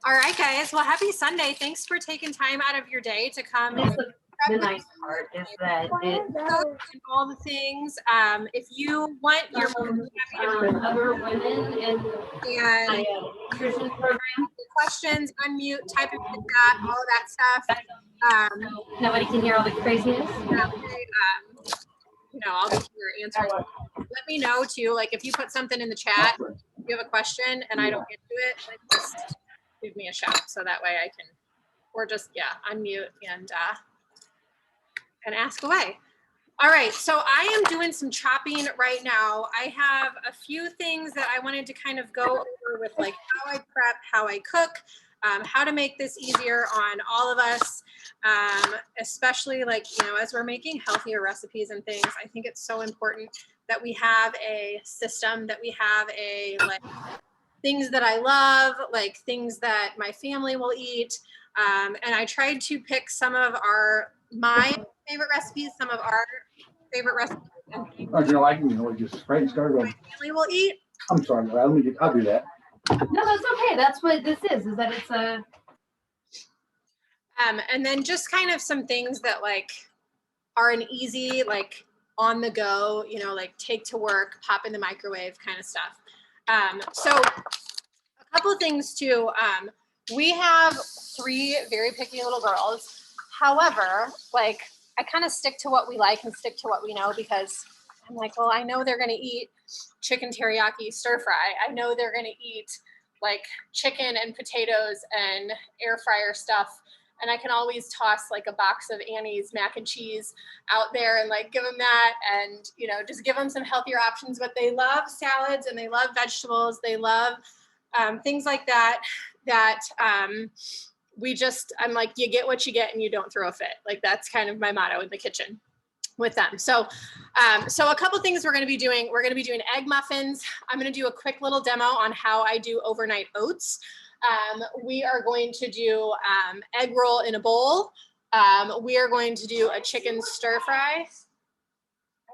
All right, guys. Well, happy Sunday. Thanks for taking time out of your day to come. The nice part is that and all the things. If you want your other women in my nutrition program, questions, unmute, type in the chat, all of that stuff. Nobody can hear all the craziness. I'll be here answering. Let me know too. Like if you put something in the chat, if you have a question and I don't get to it, like just give me a shout so that way I can, or just unmute and ask away. All right, so I am doing some chopping right now. I have a few things that I wanted to kind of go over with like how I prep, how I cook, how to make this easier on all of us, especially like, as we're making healthier recipes and things. I think it's so important that we have a system, that we have a like things that I love, like things that my family will eat. And I tried to pick some of my favorite recipes, some of our favorite recipes. Oh, you know, I can just spray and start. My family will eat. I'm sorry, I'll do that. No, that's okay. That's what this is that it's a. And then just kind of some things that like are an easy, like on the go, like take to work, pop in the microwave kind of stuff. So a couple of things too. We have 3 very picky little girls. However, like I kind of stick to what we like and stick to what we know because I'm like, well, I know they're going to eat chicken teriyaki stir fry. I know they're going to eat like chicken and potatoes and air fryer stuff. And I can always toss like a box of Annie's mac and cheese out there and like give them that and, just give them some healthier options. But they love salads and they love vegetables. They love things like that, I'm like, you get what you get and you don't throw a fit. Like that's kind of my motto in the kitchen with them. So a couple things we're going to be doing. We're going to be doing egg muffins. I'm going to do a quick little demo on how I do overnight oats. We are going to do egg roll in a bowl. We are going to do a chicken stir fry.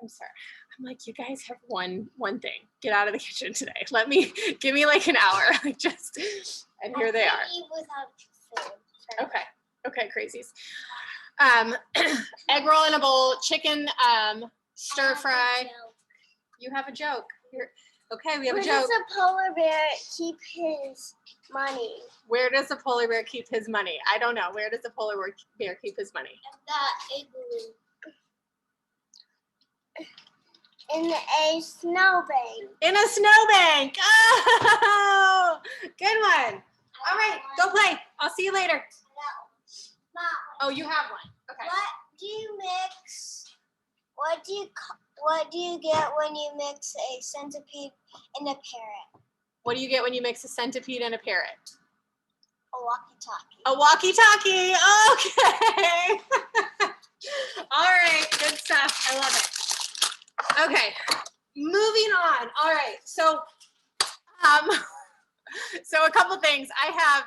I'm sorry. I'm like, you guys have one thing. Get out of the kitchen today. Give me like an hour. And here they are. Okay, crazies. Egg roll in a bowl, chicken stir fry. You have a joke. Okay, we have a joke. Where does a polar bear keep his money? Where does a polar bear keep his money? I don't know. Where does a polar bear keep his money? In a snowbank. In a snowbank. Oh, good one. All right, go play. I'll see you later. Mom. Oh, you have one. Okay. What do you mix? What do you get when you mix a centipede and a parrot? What do you get when you mix a centipede and a parrot? A walkie-talkie. A walkie-talkie. Okay. All right. Good stuff. I love it. Okay. Moving on. All right. So a couple things. I have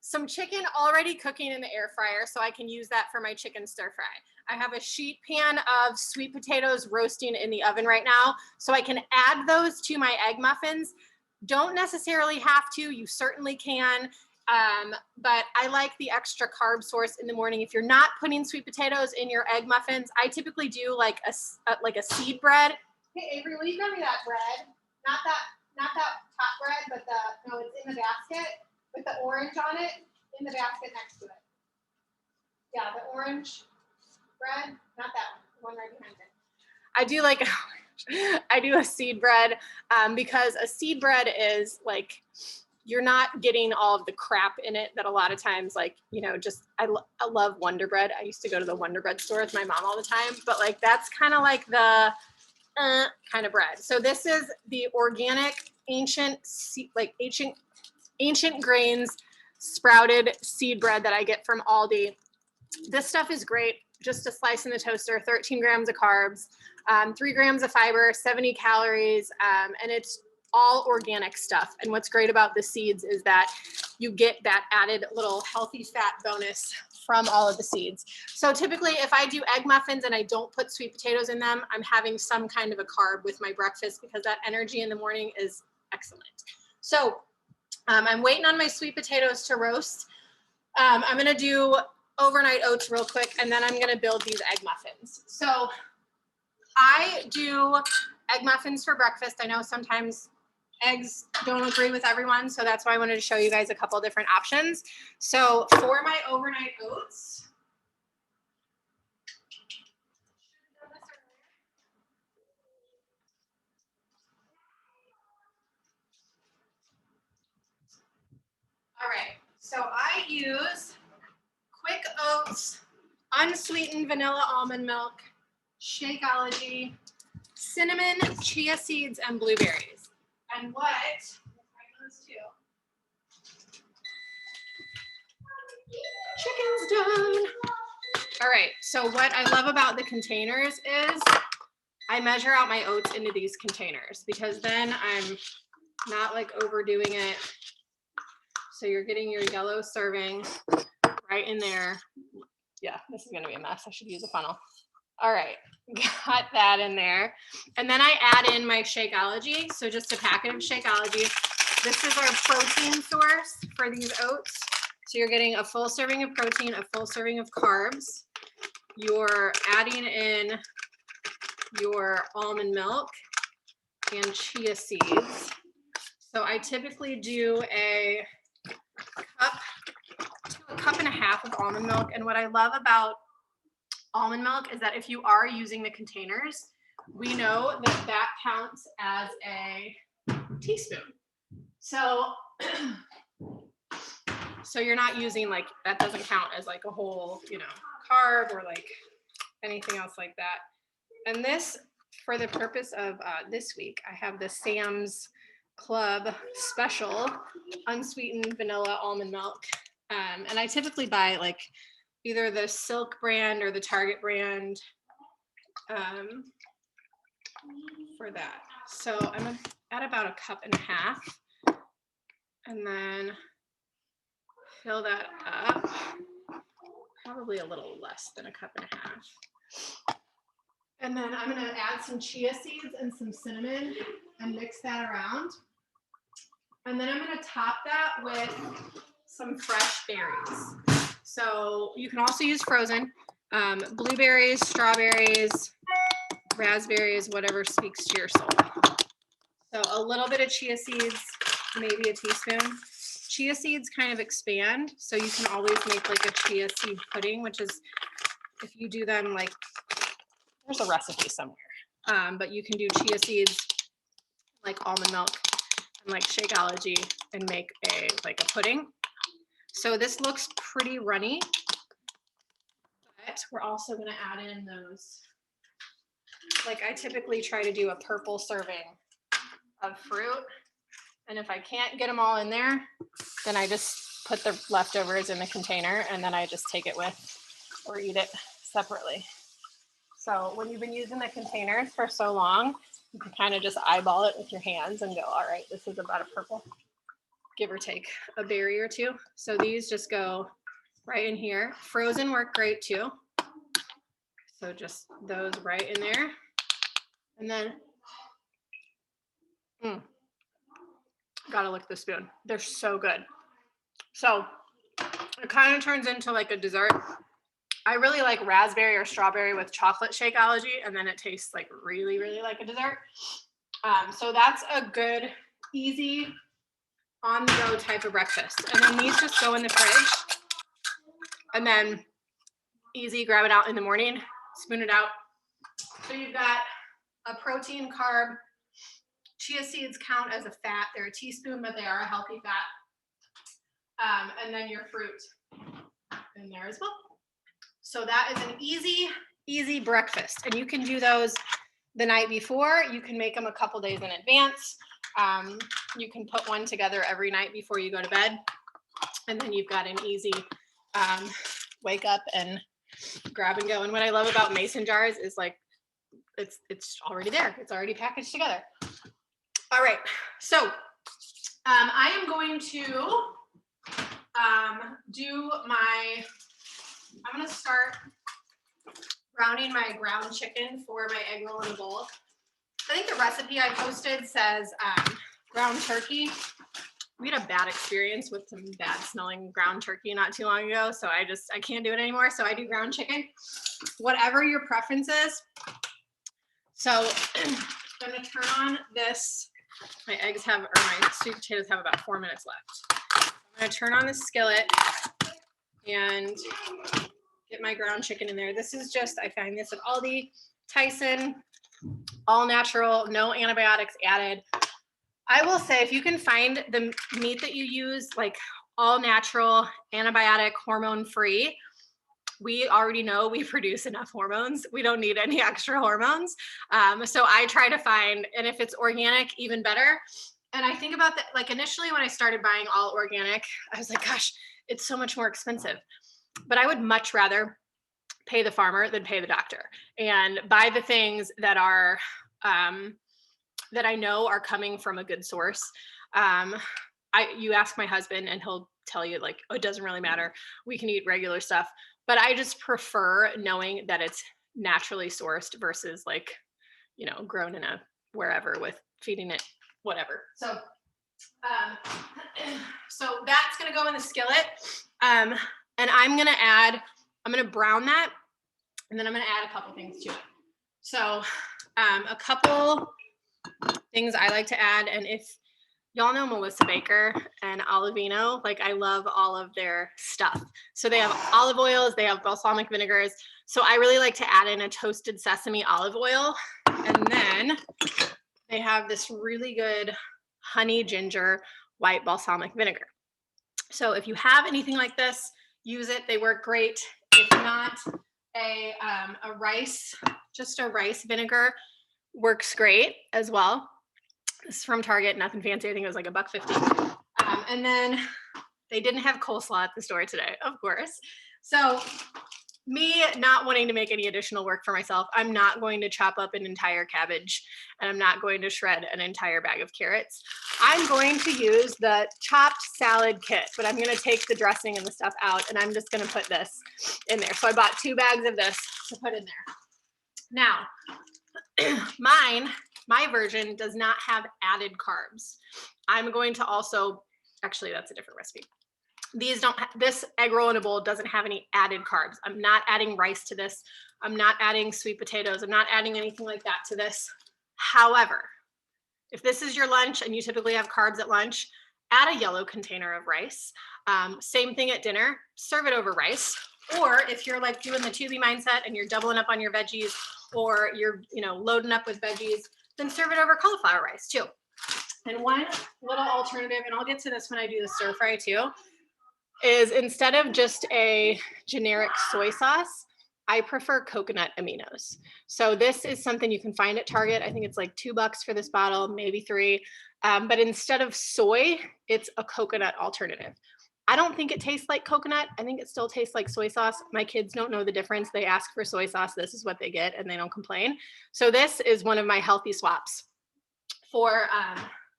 some chicken already cooking in the air fryer, so I can use that for my chicken stir fry. I have a sheet pan of sweet potatoes roasting in the oven right now, so I can add those to my egg muffins. Don't necessarily have to, you certainly can, but I like the extra carb source in the morning. If you're not putting sweet potatoes in your egg muffins, I typically do like a seed bread. Hey Avery, will you grab me that bread? Not that top bread, but no, it's in the basket with the orange on it, in the basket next to it. Yeah, the orange bread, not that one, the one right behind it. I do a seed bread because a seed bread is like, you're not getting all of the crap in it that a lot of times, like, I love Wonder Bread. I used to go to the Wonder Bread store with my mom all the time, but like, that's kind of like the kind of bread. So this is the organic, ancient grains sprouted seed bread that I get from Aldi. This stuff is great. Just a slice in the toaster, 13 grams of carbs, 3 grams of fiber, 70 calories, and it's all organic stuff. And what's great about the seeds is that you get that added little healthy fat bonus from all of the seeds. So typically if I do egg muffins and I don't put sweet potatoes in them, I'm having some kind of a carb with my breakfast because that energy in the morning is excellent. So I'm waiting on my sweet potatoes to roast. I'm gonna do overnight oats real quick, and then I'm gonna build these egg muffins. So I do egg muffins for breakfast. I know sometimes eggs don't agree with everyone, so that's why I wanted to show you guys a couple different options. So for my overnight oats, all right, so I use Quick Oats, unsweetened vanilla almond milk, Shakeology, cinnamon, chia seeds, and blueberries. And what, those two. Chicken's done. All right, so what I love about the containers is I measure out my oats into these containers because then I'm not like overdoing it. So you're getting your yellow serving right in there. Yeah, this is gonna be a mess. I should use a funnel. All right, got that in there. And then I add in my Shakeology. So just a packet of Shakeology. This is our protein source for these oats. So you're getting a full serving of protein, a full serving of carbs. You're adding in your almond milk and chia seeds. So I typically do a cup and a half of almond milk. And what I love about almond milk is that if you are using the containers, we know that that counts as a teaspoon. So, so you're not using like, that doesn't count as like a whole, you know, carb or like anything else like that. And this, for the purpose of this week, I have the Sam's Club special unsweetened vanilla almond milk. And I typically buy like either the Silk brand or the Target brand for that. So I'm at about a cup and a half, and then fill that up, probably a little less than a cup and a half. And then I'm gonna add some chia seeds and some cinnamon and mix that around. And then I'm gonna top that with some fresh berries. So you can also use frozen, blueberries, strawberries, raspberries, whatever speaks to your soul. So a little bit of chia seeds, maybe a teaspoon. Chia seeds kind of expand, so you can always make like a chia seed pudding, which is, if you do them like, there's a recipe somewhere, but you can do chia seeds, like almond milk, and like Shakeology, and make like a pudding. So this looks pretty runny, but we're also gonna add in those, like I typically try to do a purple serving of fruit. And if I can't get them all in there, then I just put the leftovers in the container and then I just take it with or eat it separately. So when you've been using the containers for so long, you can kind of just eyeball it with your hands and go, all right, this is about a purple, give or take a berry or two. So these just go right in here. Frozen work great too. So just those right in there. And then, gotta lick the spoon. They're so good. So it kind of turns into like a dessert. I really like raspberry or strawberry with chocolate Shakeology, and then it tastes like really, really like a dessert. So that's a good, easy, on the go type of breakfast. And then these just go in the fridge. And then easy, grab it out in the morning, spoon it out. So you've got a protein, carb. Chia seeds count as a fat. They're a teaspoon, but they are a healthy fat. And then your fruit in there as well. So that is an easy, easy breakfast. And you can do those the night before. You can make them a couple days in advance. You can put one together every night before you go to bed. And then you've got an easy wake up and grab and go. And what I love about mason jars is like, it's already there. It's already packaged together. All right, so I am going to I'm gonna start browning my ground chicken for my egg roll in a bowl. I think the recipe I posted says ground turkey, we had a bad experience with some bad smelling ground turkey not too long ago. So I can't do it anymore. So I do ground chicken, whatever your preference is. So I'm gonna turn on this. My sweet potatoes have about 4 minutes left. I'm gonna turn on the skillet and get my ground chicken in there. This is just, I find this at Aldi, Tyson, all natural, no antibiotics added. I will say, if you can find the meat that you use, like all natural, antibiotic, hormone free, we already know we produce enough hormones. We don't need any extra hormones. So I try to find, and if it's organic, even better. And I think about that, like initially when I started buying all organic, I was like, gosh, it's so much more expensive. But I would much rather pay the farmer than pay the doctor and buy the things that are, that I know are coming from a good source. You ask my husband and he'll tell you like, oh, it doesn't really matter. We can eat regular stuff. But I just prefer knowing that it's naturally sourced versus like, you know, grown in a wherever with feeding it, whatever. So, so that's gonna go in the skillet. And I'm gonna brown that, and then I'm gonna add a couple things to it. So a couple things I like to add, and if y'all know Melissa Baker and Olivino, like I love all of their stuff. So they have olive oils, they have balsamic vinegars. So I really like to add in a toasted sesame olive oil. And then they have this really good honey ginger white balsamic vinegar. So if you have anything like this, use it. They work great. If not, a rice vinegar works great as well. This is from Target, nothing fancy. I think it was like $1.50. And then they didn't have coleslaw at the store today, of course. So me not wanting to make any additional work for myself, I'm not going to chop up an entire cabbage and I'm not going to shred an entire bag of carrots. I'm going to use the chopped salad kit, but I'm going to take the dressing and the stuff out and I'm just going to put this in there. So I bought 2 bags of this to put in there. Now, my version does not have added carbs. I'm going to also, actually that's a different recipe. This egg roll in a bowl doesn't have any added carbs. I'm not adding rice to this. I'm not adding sweet potatoes. I'm not adding anything like that to this. However, if this is your lunch and you typically have carbs at lunch, add a yellow container of rice. Same thing at dinner, serve it over rice. Or if you're like doing the Tubi mindset and you're doubling up on your veggies, or you're loading up with veggies, then serve it over cauliflower rice too. And one little alternative, and I'll get to this when I do the stir fry too, is instead of just a generic soy sauce, I prefer coconut aminos. So this is something you can find at Target. I think it's like $2 for this bottle, maybe $3. But instead of soy, it's a coconut alternative. I don't think it tastes like coconut. I think it still tastes like soy sauce. My kids don't know the difference. They ask for soy sauce. This is what they get and they don't complain. So this is one of my healthy swaps for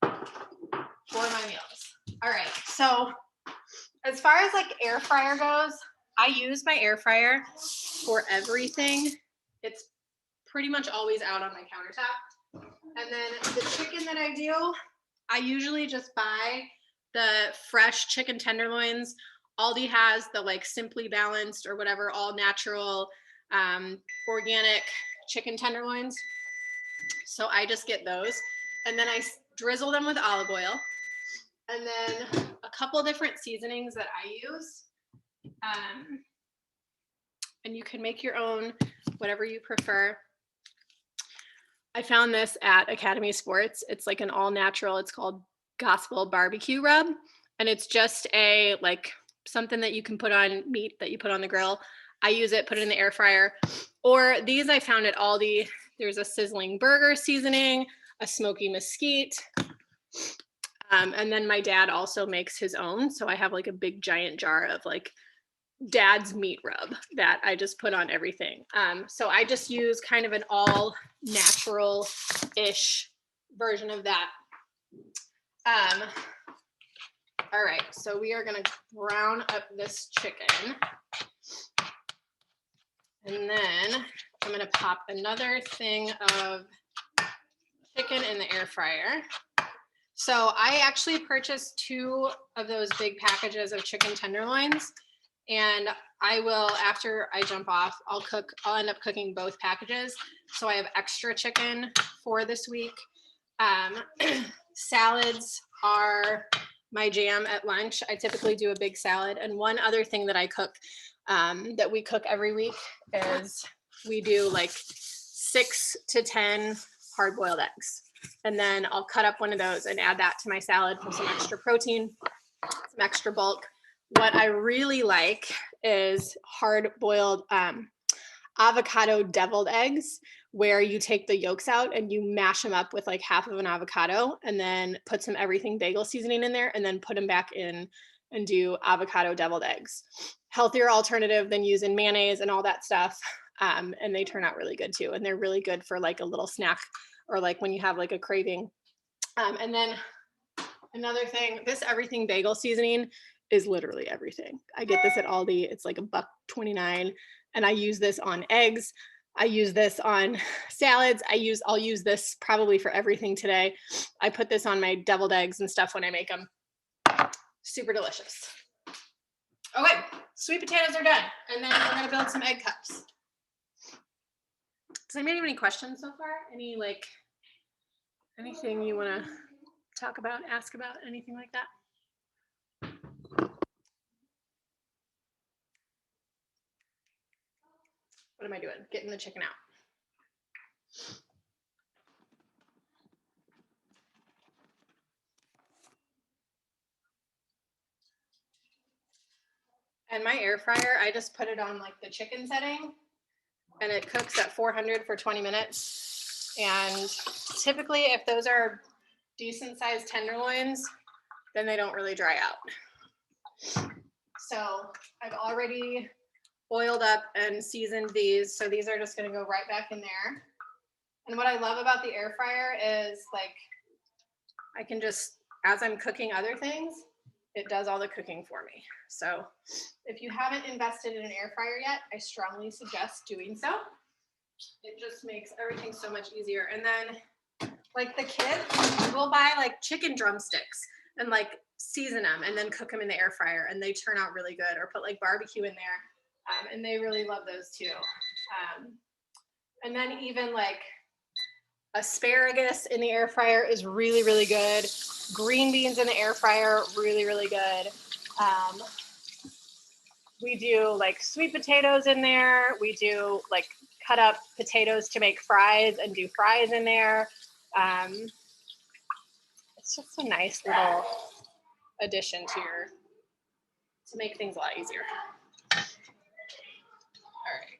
my meals. All right. So as far as like air fryer goes, I use my air fryer for everything. It's pretty much always out on my countertop. And then the chicken that I do, I usually just buy the fresh chicken tenderloins. Aldi has the like Simply Balanced or whatever, all natural, organic chicken tenderloins. So I just get those. And then I drizzle them with olive oil. And then a couple different seasonings that I use. And you can make your own, whatever you prefer. I found this at Academy Sports. It's like an all natural, it's called Gospel Barbecue Rub. And it's just a, like something that you can put on meat that you put on the grill. I use it, put it in the air fryer. Or these I found at Aldi. There's a sizzling burger seasoning, a smoky mesquite. And then my dad also makes his own. So I have like a big giant jar of like dad's meat rub that I just put on everything. So I just use kind of an all natural-ish version of that. All right, so we are gonna brown up this chicken. And then I'm gonna pop another thing of chicken in the air fryer. So I actually purchased 2 of those big packages of chicken tenderloins, and I will, after I jump off, I'll end up cooking both packages. So I have extra chicken for this week. Salads are my jam at lunch. I typically do a big salad. And one other thing that I cook, that we cook every week, is we do like 6 to 10 hard-boiled eggs. And then I'll cut up one of those and add that to my salad for some extra protein, some extra bulk. What I really like is hard-boiled avocado deviled eggs, where you take the yolks out and you mash them up with like half of an avocado and then put some everything bagel seasoning in there and then put them back in and do avocado deviled eggs. Healthier alternative than using mayonnaise and all that stuff. And they turn out really good too. And they're really good for like a little snack or like when you have like a craving. And then another thing, this everything bagel seasoning is literally everything. I get this at Aldi. It's like $1.29. And I use this on eggs. I use this on salads. I'll use this probably for everything today. I put this on my deviled eggs and stuff when I make them. Super delicious. Okay, sweet potatoes are done. And then we're gonna build some egg cups. Does anybody have any questions so far? Anything you wanna talk about, ask about, anything like that? What am I doing? Getting the chicken out. And my air fryer, I just put it on like the chicken setting and it cooks at 400 for 20 minutes. And typically if those are decent sized tenderloins, then they don't really dry out. So I've already oiled up and seasoned these. So these are just gonna go right back in there. And what I love about the air fryer is like, I can just, as I'm cooking other things, it does all the cooking for me. So if you haven't invested in an air fryer yet, I strongly suggest doing so. It just makes everything so much easier. And then like the kids will buy like chicken drumsticks and like season them and then cook them in the air fryer and they turn out really good, or put like barbecue in there. And they really love those too. And then even like asparagus in the air fryer is really, really good. Green beans in the air fryer, really, really good. We do like sweet potatoes in there. We do like cut up potatoes to make fries and do fries in there. It's just a nice little addition to make things a lot easier. All right,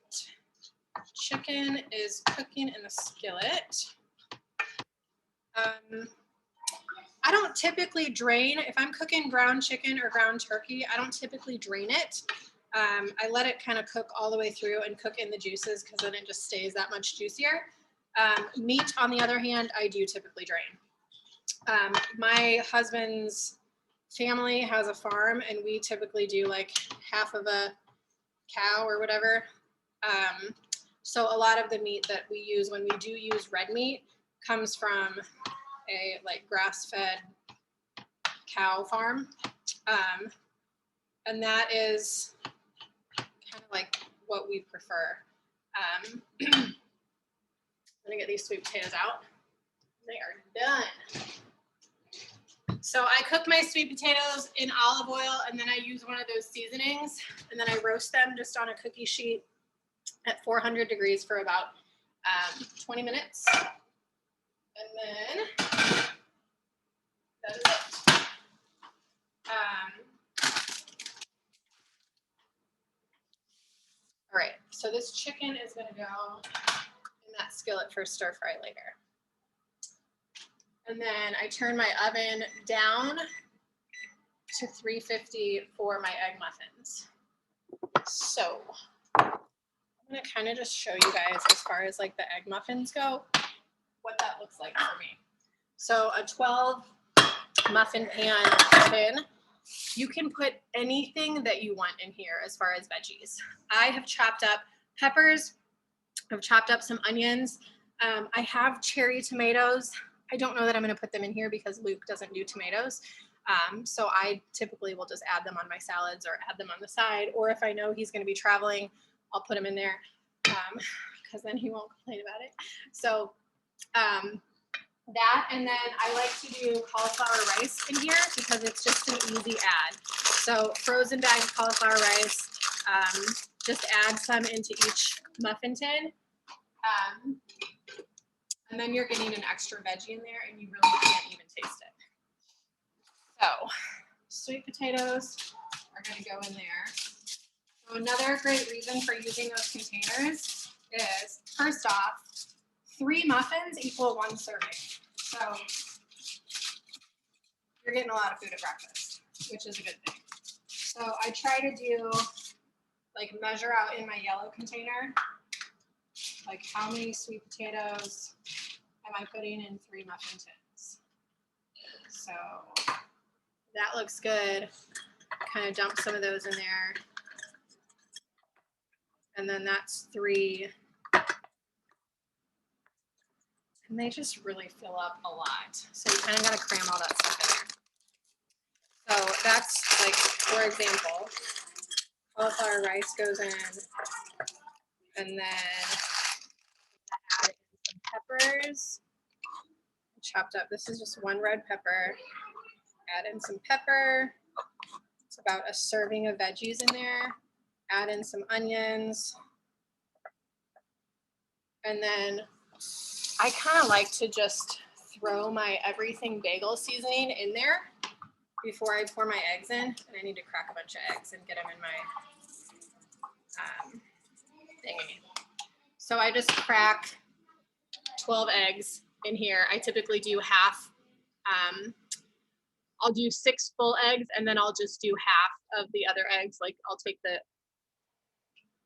chicken is cooking in the skillet. I don't typically drain. If I'm cooking ground chicken or ground turkey, I don't typically drain it. I let it kind of cook all the way through and cook in the juices because then it just stays that much juicier. Meat, on the other hand, I do typically drain. My husband's family has a farm and we typically do like half of a cow or whatever. So a lot of the meat that we use when we do use red meat comes from a like grass-fed cow farm. And that is kind of like what we prefer. I'm gonna get these sweet potatoes out. They are done. So I cook my sweet potatoes in olive oil and then I use one of those seasonings and then I roast them just on a cookie sheet at 400 degrees for about 20 minutes. And then that is it. All right, so this chicken is gonna go in that skillet for stir fry later. And then I turn my oven down to 350 for my egg muffins. So I'm gonna kind of just show you guys as far as like the egg muffins go, what that looks like for me. So a 12 muffin pan tin, you can put anything that you want in here as far as veggies. I have chopped up peppers, I've chopped up some onions. I have cherry tomatoes. I don't know that I'm going to put them in here because Luke doesn't do tomatoes. So I typically will just add them on my salads or add them on the side. Or if I know he's going to be traveling, I'll put them in there because then he won't complain about it. So that, and then I like to do cauliflower rice in here because it's just an easy add. So frozen bagged cauliflower rice, just add some into each muffin tin. And then you're getting an extra veggie in there and you really can't even taste it. So sweet potatoes are going to go in there. So another great reason for using those containers is, first off, 3 muffins equal 1 serving. So you're getting a lot of food at breakfast, which is a good thing. So I try to do, like, measure out in my yellow container, like how many sweet potatoes am I putting in 3 muffin tins. So that looks good. Kind of dump some of those in there. And then that's 3. And they just really fill up a lot. So you kind of got to cram all that stuff in there. So that's, like, for example, cauliflower rice goes in, and then add in some peppers, chopped up. This is just 1 red pepper. Add in some pepper. It's about a serving of veggies in there. Add in some onions. And then I kind of like to just throw my everything bagel seasoning in there before I pour my eggs in. And I need to crack a bunch of eggs and get them in my thingy. So I just crack 12 eggs in here. I typically do half. I'll do 6 full eggs and then I'll just do half of the other eggs. Like I'll take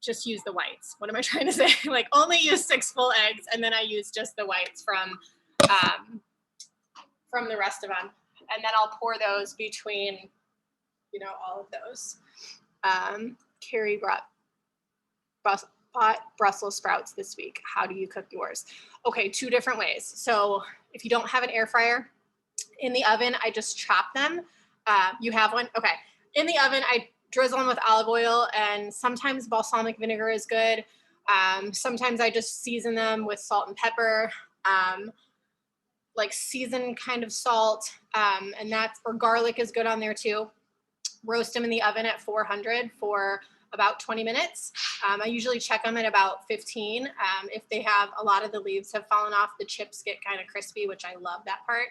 just use the whites. What am I trying to say? Like only use 6 full eggs and then I use just the whites from the rest of them. And then I'll pour those between, all of those. Carrie brought Brussels sprouts this week. How do you cook yours? Okay, 2 different ways. So if you don't have an air fryer, in the oven, I just chop them. You have one? Okay. In the oven, I drizzle them with olive oil, and sometimes balsamic vinegar is good. Sometimes I just season them with salt and pepper, like seasoned kind of salt, and or garlic is good on there too. Roast them in the oven at 400 for about 20 minutes. I usually check them at about 15. If they have a lot of the leaves have fallen off, the chips get kind of crispy, which I love that part.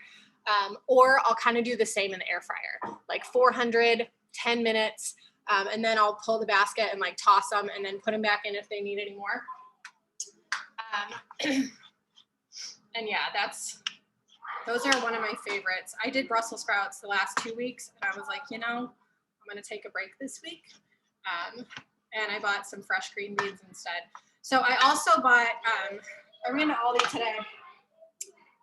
Or I'll kind of do the same in the air fryer, like 400, 10 minutes, and then I'll pull the basket and like toss them and then put them back in if they need any more. And yeah, those are one of my favorites. I did Brussels sprouts the last 2 weeks and I was like, I'm going to take a break this week. And I bought some fresh green beans instead. So I also bought, I ran to Aldi today.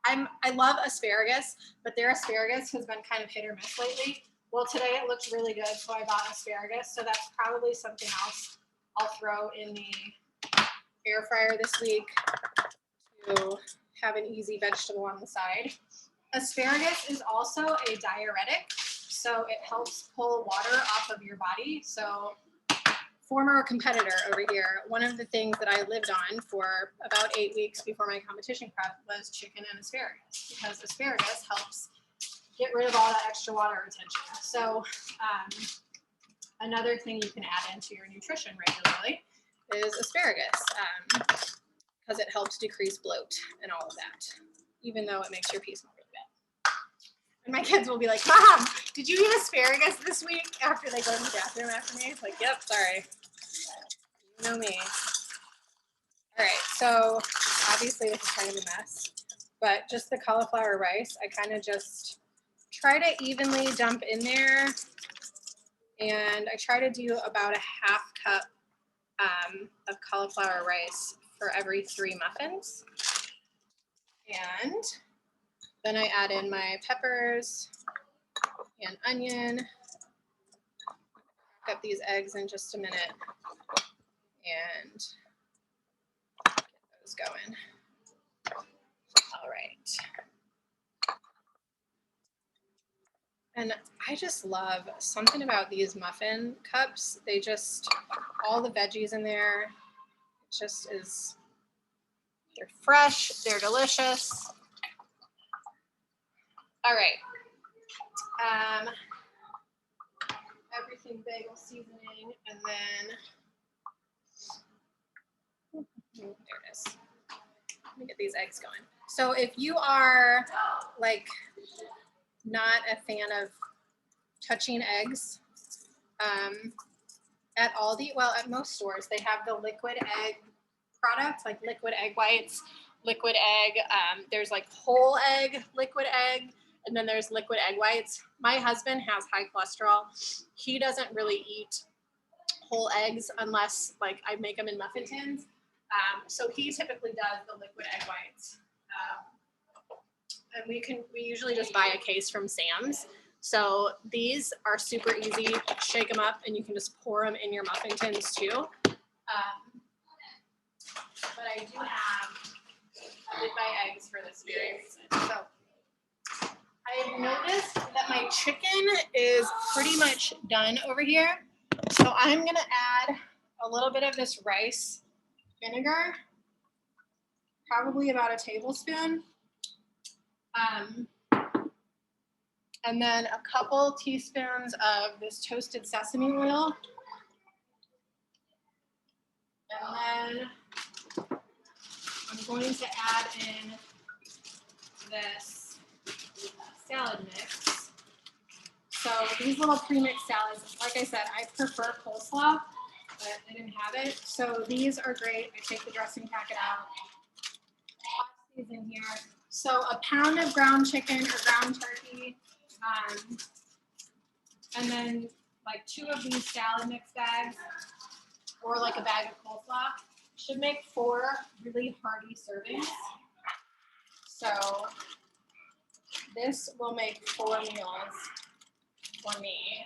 I love asparagus, but their asparagus has been kind of hit or miss lately. Well, today it looks really good, so I bought asparagus. So that's probably something else I'll throw in the air fryer this week to have an easy vegetable on the side. Asparagus is also a diuretic, so it helps pull water off of your body. So former competitor over here, one of the things that I lived on for about 8 weeks before my competition prep was chicken and asparagus, because asparagus helps get rid of all that extra water retention. So another thing you can add into your nutrition regularly is asparagus, because it helps decrease bloat and all of that, even though it makes your pee smell really bad. And my kids will be like, Mom, did you eat asparagus this week? After they go to the bathroom after me. It's like, yep, sorry. You know me. All right, so obviously this is kind of a mess, but just the cauliflower rice, I kind of just try to evenly dump in there, and I try to do about a half cup of cauliflower rice for every 3 muffins. And then I add in my peppers and onion. Cook up these eggs in just a minute and get those going. All right. And I just love something about these muffin cups. They just, all the veggies in there, it just is, they're fresh, they're delicious. All right. Everything bagel seasoning, and then, there it is. Let me get these eggs going. So if you are like not a fan of touching eggs, at Aldi, well, at most stores, they have the liquid egg products, like liquid egg whites, liquid egg. There's like whole egg, liquid egg, and then there's liquid egg whites. My husband has high cholesterol. He doesn't really eat whole eggs unless like I make them in muffin tins. So he typically does the liquid egg whites. And we usually just buy a case from Sam's. So these are super easy. Shake them up and you can just pour them in your muffin tins too. But I do have, I did buy eggs for this very reason. So I've noticed that my chicken is pretty much done over here. So I'm gonna add a little bit of this rice vinegar, probably about a tablespoon. And then a couple teaspoons of this toasted sesame oil. And then I'm going to add in this salad mix. So these little pre-mixed salads, like I said, I prefer coleslaw, but I didn't have it. So these are great. I take the dressing packet out, toss these in here. So a pound of ground chicken or ground turkey, and then like 2 of these salad mix bags, or like a bag of coleslaw, should make 4 really hearty servings. So this will make 4 meals for me.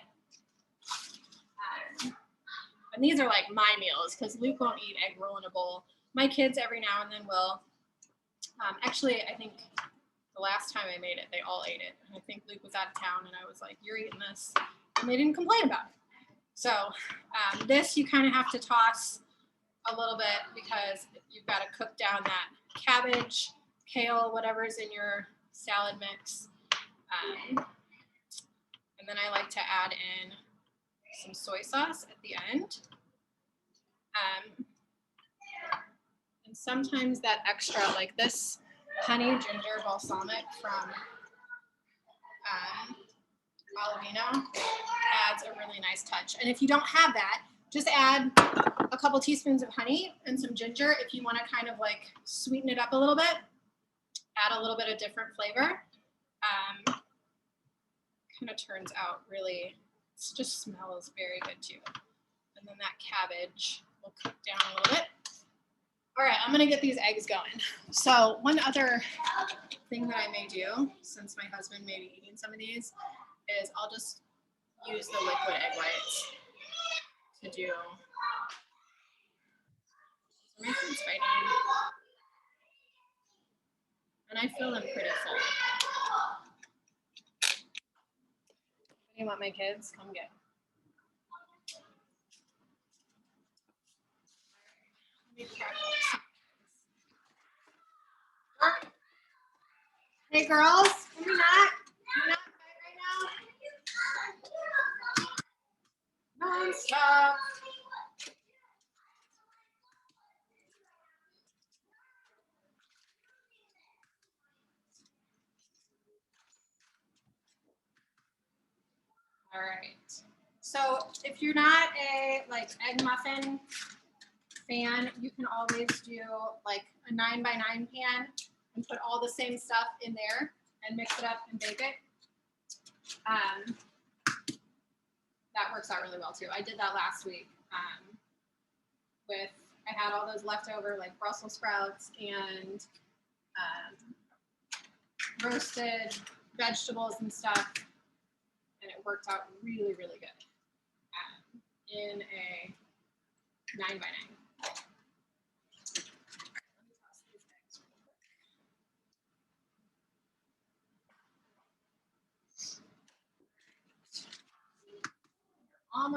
And these are like my meals because Luke won't eat egg roll in a bowl. My kids every now and then will. Actually, I think the last time I made it, they all ate it. I think Luke was out of town and I was like, you're eating this. And they didn't complain about it. So this you kind of have to toss a little bit because you've got to cook down that cabbage, kale, whatever's in your salad mix. And then I like to add in some soy sauce at the end. And sometimes that extra, like this honey ginger balsamic from Alavino, adds a really nice touch. And if you don't have that, just add a couple teaspoons of honey and some ginger if you want to kind of like sweeten it up a little bit, add a little bit of different flavor. Kind of turns out really, it just smells very good too. And then that cabbage will cook down a little bit. All right, I'm gonna get these eggs going. So one other thing that I may do, since my husband may be eating some of these, is I'll just use the liquid egg whites to do. So my food's fighting. And I feel them pretty full. Do you want my kids? Come get. Hey girls, can we not? Can we not fight right now? Non-stop. All right. So if you're not a like egg muffin fan, you can always do like a 9x9 pan and put all the same stuff in there and mix it up and bake it. That works out really well too. I did that last week I had all those leftover like Brussels sprouts and roasted vegetables and stuff, and it worked out really, really good in a 9x9.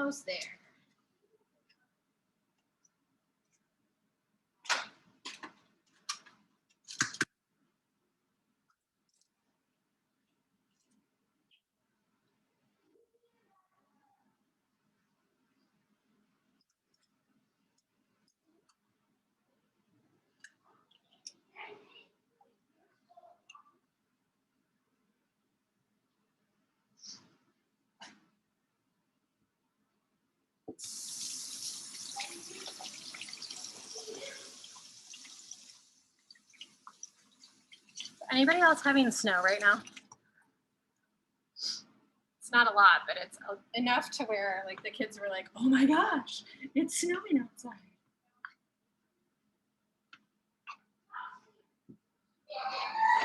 almost there. Anybody else having snow right now? It's not a lot, but it's enough to where like the kids were like, "Oh my gosh, it's snowing outside."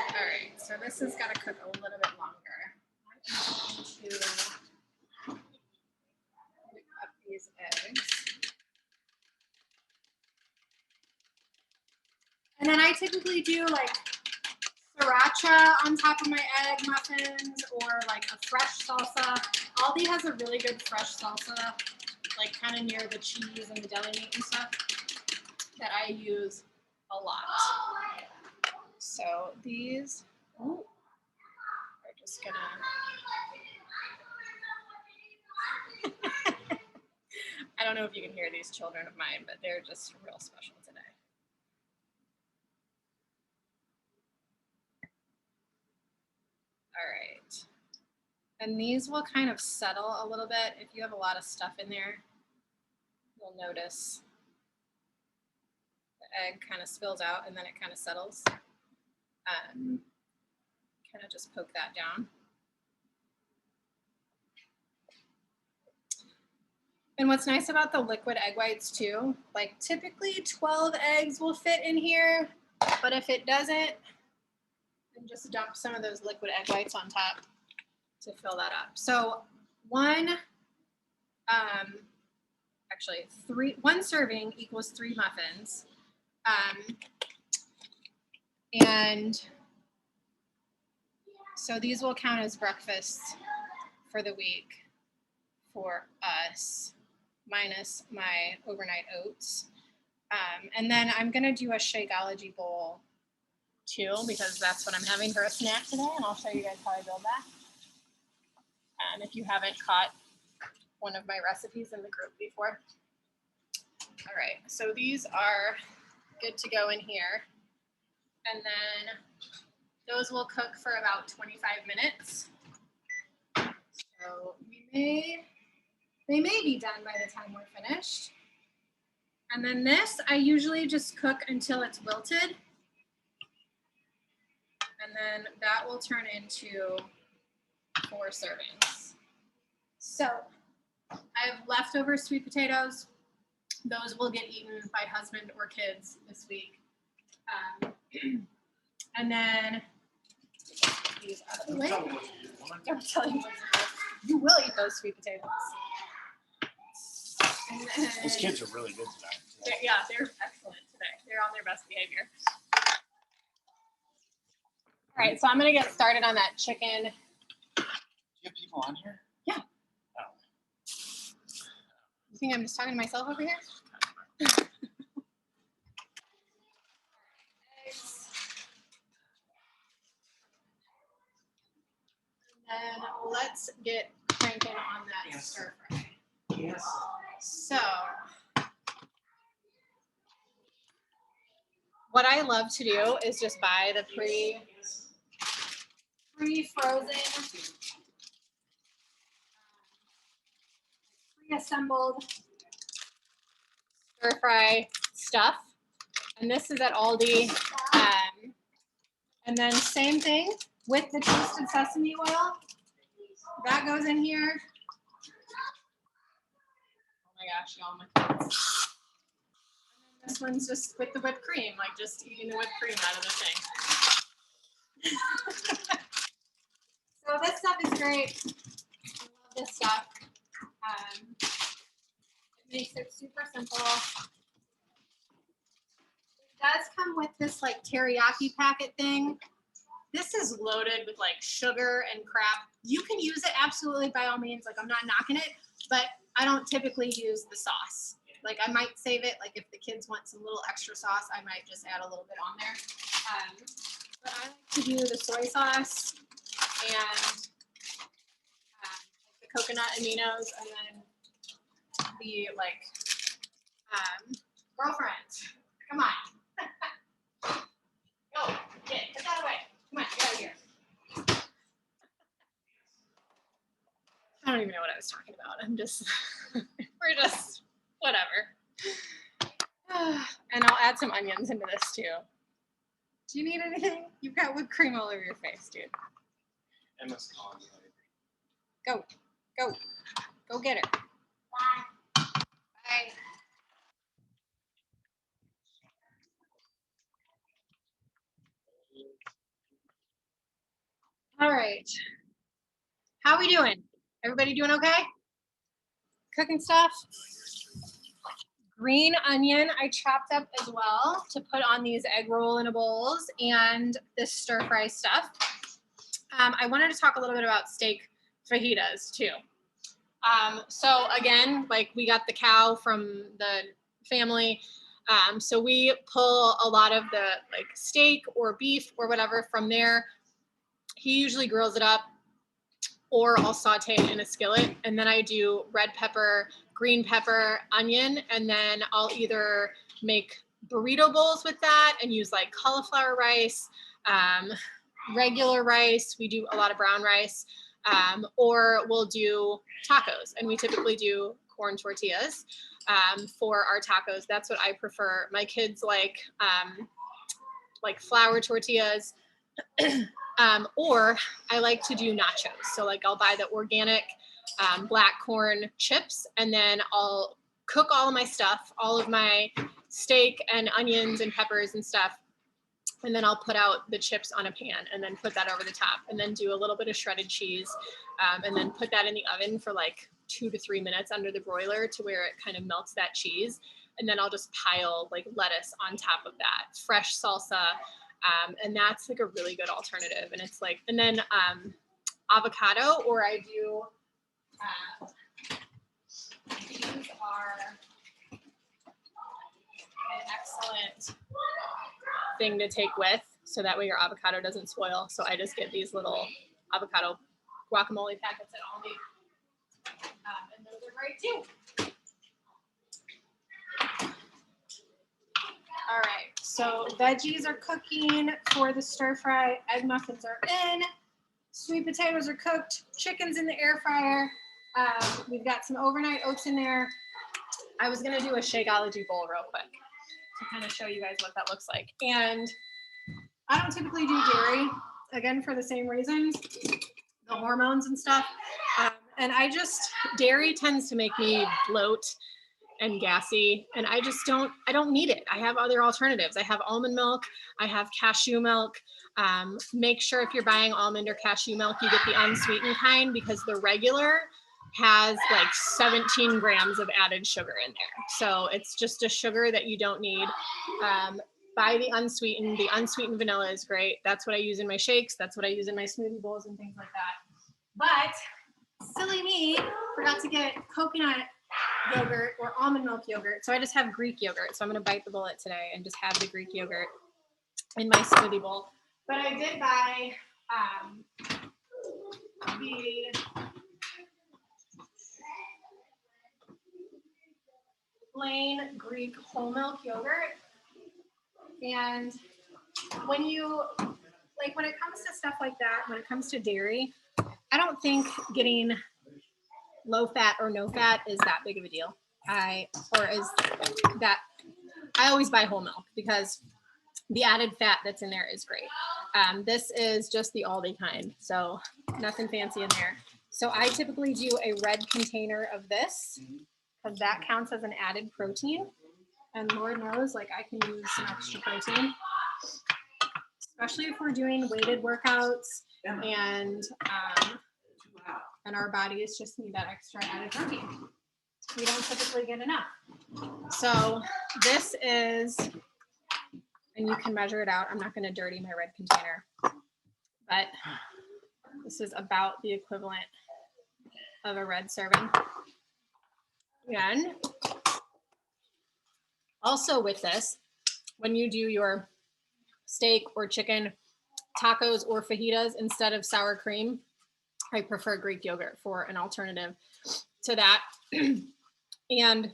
All right, so this has got to cook a little bit longer. I'm going to pick up these eggs. And then I typically do like sriracha on top of my egg muffins or like a fresh salsa. Aldi has a really good fresh salsa, like kind of near the cheese and the deli meat and stuff that I use a lot. So these are just gonna, I don't know if you can hear these children of mine, but they're just real special today. All right. And these will kind of settle a little bit. If you have a lot of stuff in there, you'll notice the egg kind of spills out and then it kind of settles. Kind of just poke that down. And what's nice about the liquid egg whites too, like typically 12 eggs will fit in here, but if it doesn't, then just dump some of those liquid egg whites on top to fill that up. So one serving equals 3 muffins. And so these will count as breakfasts for the week for us, minus my overnight oats. And then I'm gonna do a Shakeology bowl too, because that's what I'm having for a snack today, and I'll show you guys how I build that. If you haven't caught one of my recipes in the group before. All right, so these are good to go in here. And then those will cook for about 25 minutes. So they may be done by the time we're finished. And then this, I usually just cook until it's wilted. And then that will turn into 4 servings. So I have leftover sweet potatoes. Those will get eaten by husband or kids this week. And then these out of the way. Don't tell you what to do. You will eat those sweet potatoes. And then, Those kids are really good tonight. yeah, they're excellent today. They're on their best behavior. All right, so I'm gonna get started on that chicken. Do you have people on here? Yeah. Oh. You think I'm just talking to myself over here? And then let's get cranking on that stir fry. Yes. So, what I love to do is just buy the pre-frozen, pre-assembled stir fry stuff. And this is at Aldi. And then same thing with the toasted sesame oil. That goes in here. Oh my gosh, y'all, my kids. And then this one's just with the whipped cream, like just eating the whipped cream out of the thing. So this stuff is great. I love this stuff. It makes it super simple. It does come with this like teriyaki packet thing. This is loaded with like sugar and crap. You can use it absolutely by all means. Like I'm not knocking it, but I don't typically use the sauce. Like I might save it, like if the kids want some little extra sauce, I might just add a little bit on there. But I like to do the soy sauce and the coconut aminos, and then the like girlfriend. Come on. Go. Get it. Put that away. Come on, get out of here. I don't even know what I was talking about. I'm just, we're just, whatever. And I'll add some onions into this too. Do you need anything? You've got whipped cream all over your face, dude. Emma's calling me. Go, go, go get her. Bye. Bye. All right. How we doing? Everybody doing okay? Cooking stuff? Green onion I chopped up as well to put on these egg roll-in-a-bowls and this stir-fry stuff. I wanted to talk a little bit about steak fajitas too. So again, like we got the cow from the family. So we pull a lot of the like steak or beef or whatever from there. He usually grills it up, or I'll saute it in a skillet, and then I do red pepper, green pepper, onion, and then I'll either make burrito bowls with that and use like cauliflower rice, regular rice. We do a lot of brown rice, or we'll do tacos, and we typically do corn tortillas for our tacos. That's what I prefer. My kids like flour tortillas. Or I like to do nachos. So like I'll buy the organic black corn chips, and then I'll cook all of my stuff, all of my steak and onions and peppers and stuff. And then I'll put out the chips on a pan and then put that over the top, and then do a little bit of shredded cheese, and then put that in the oven for like 2 to 3 minutes under the broiler to where it kind of melts that cheese. And then I'll just pile like lettuce on top of that, fresh salsa. And that's like a really good alternative. And it's like, and then avocado, or I do, these are an excellent thing to take with, so that way your avocado doesn't spoil. So I just get these little avocado guacamole packets at Aldi. And those are great too. All right, so veggies are cooking for the stir fry. Egg muffins are in. Sweet potatoes are cooked. Chicken's in the air fryer. We've got some overnight oats in there. I was gonna do a Shakeology bowl real quick to kind of show you guys what that looks like. And I don't typically do dairy, again, for the same reasons, the hormones and stuff. And dairy tends to make me bloat and gassy, and I don't need it. I have other alternatives. I have almond milk, I have cashew milk. Make sure if you're buying almond or cashew milk, you get the unsweetened kind, because the regular has like 17 grams of added sugar in there. So it's just a sugar that you don't need. Buy the unsweetened. The unsweetened vanilla is great. That's what I use in my shakes. That's what I use in my smoothie bowls and things like that. But silly me, forgot to get coconut yogurt or almond milk yogurt. So I just have Greek yogurt. So I'm going to bite the bullet today and just have the Greek yogurt in my smoothie bowl. But I did buy the plain Greek whole milk yogurt. And when it comes to stuff like that, when it comes to dairy, I don't think getting low fat or no fat is that big of a deal. I always buy whole milk because the added fat that's in there is great. This is just the Aldi kind, so nothing fancy in there. So I typically do a red container of this because that counts as an added protein. And Lord knows, like I can use some extra protein, especially if we're doing weighted workouts and our bodies just need that extra added protein. We don't typically get enough. So this is, and you can measure it out. I'm not going to dirty my red container, but this is about the equivalent of a red serving. And also with this, when you do your steak or chicken tacos or fajitas, instead of sour cream, I prefer Greek yogurt for an alternative to that. And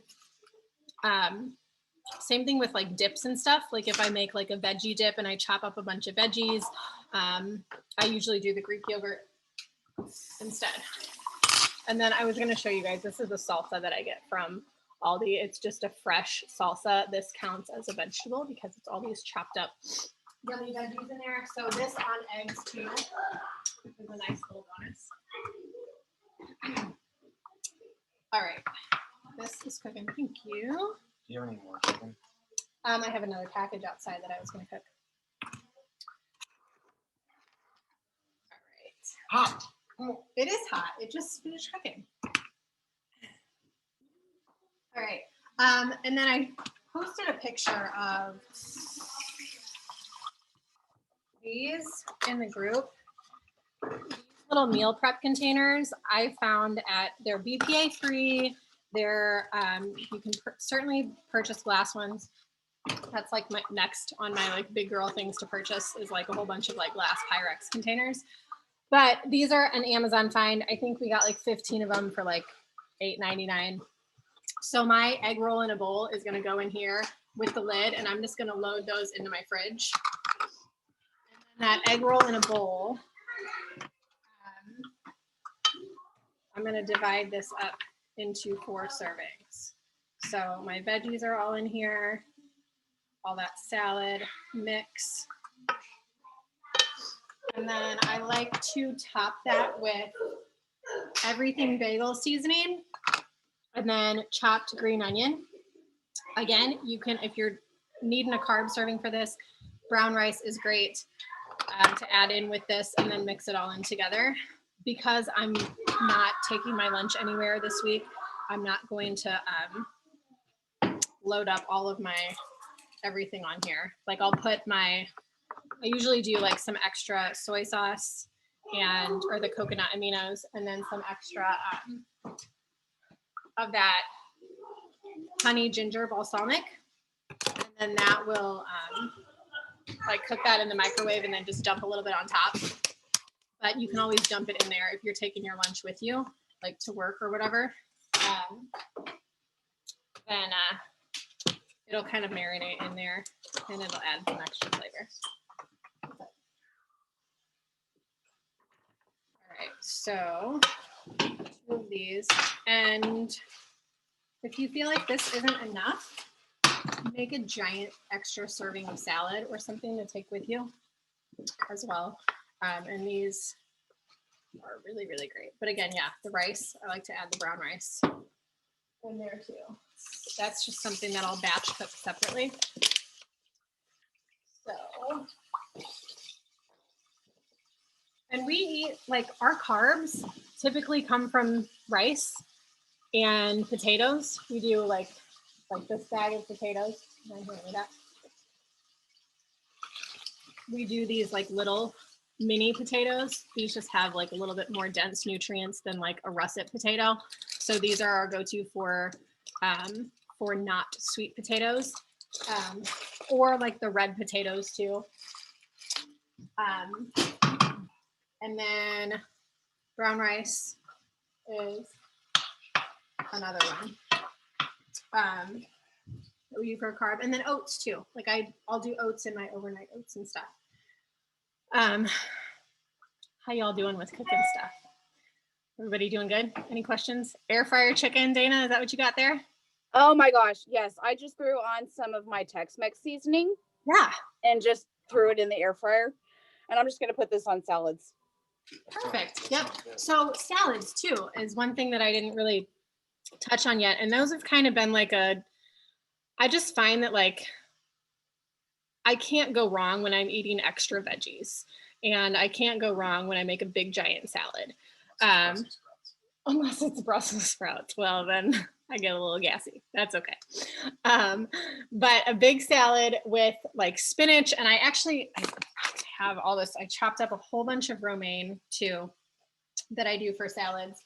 same thing with like dips and stuff. Like if I make like a veggie dip and I chop up a bunch of veggies, I usually do the Greek yogurt instead. And then I was going to show you guys, this is a salsa that I get from Aldi. It's just a fresh salsa. This counts as a vegetable because it's all these chopped up yummy veggies in there. So this on eggs too is a nice little bonus. All right, this is cooking. Thank you. Do you have any more chicken? I have another package outside that I was going to cook. All right. Hot. It is hot. It just finished cooking. All right. And then I posted a picture of these in the group. These little meal prep containers I found they're BPA free. They're you can certainly purchase glass ones. That's like my next on my like big girl things to purchase is like a whole bunch of like glass Pyrex containers. But these are an Amazon find. I think we got like 15 of them for like $8.99. So my egg roll in a bowl is going to go in here with the lid, and I'm just going to load those into my fridge. And that egg roll in a bowl, I'm going to divide this up into 4 servings. So my veggies are all in here, all that salad mix. And then I like to top that with everything bagel seasoning and then chopped green onion. Again, you can, if you're needing a carb serving for this, brown rice is great to add in with this and then mix it all in together. Because I'm not taking my lunch anywhere this week, I'm not going to load up all of my everything on here. Like I'll put I usually do like some extra soy sauce or the coconut aminos, and then some extra of that honey ginger balsamic. And then that will like cook that in the microwave and then just dump a little bit on top. But you can always dump it in there if you're taking your lunch with you, like to work or whatever. Then it'll kind of marinate in there and it'll add some extra flavor. All right, so 2 of these. And if you feel like this isn't enough, make a giant extra serving of salad or something to take with you as well. And these are really, really great. But again, yeah, the rice, I like to add the brown rice in there too. That's just something that I'll batch cook separately. So, and we eat, like our carbs typically come from rice and potatoes. We do like this bag of potatoes. Can I hand me that? We do these like little mini potatoes. These just have like a little bit more dense nutrients than like a russet potato. So these are our go-to for not sweet potatoes, or like the red potatoes too. And then brown rice is another one. We for carb, and then oats too. Like I'll do oats in my overnight oats and stuff. How y'all doing with cooking stuff? Everybody doing good? Any questions? Air fryer chicken, Dana, is that what you got there? Oh my gosh, yes. I just threw on some of my Tex-Mex seasoning. Yeah. And just threw it in the air fryer. And I'm just going to put this on salads. Perfect. Yep. So salads too is one thing that I didn't really touch on yet. And those have kind of been like I just find that like I can't go wrong when I'm eating extra veggies, and I can't go wrong when I make a big giant salad. Unless it's Brussels sprouts. Well, then I get a little gassy. That's okay. But a big salad with like spinach, and I have all this. I chopped up a whole bunch of romaine too that I do for salads.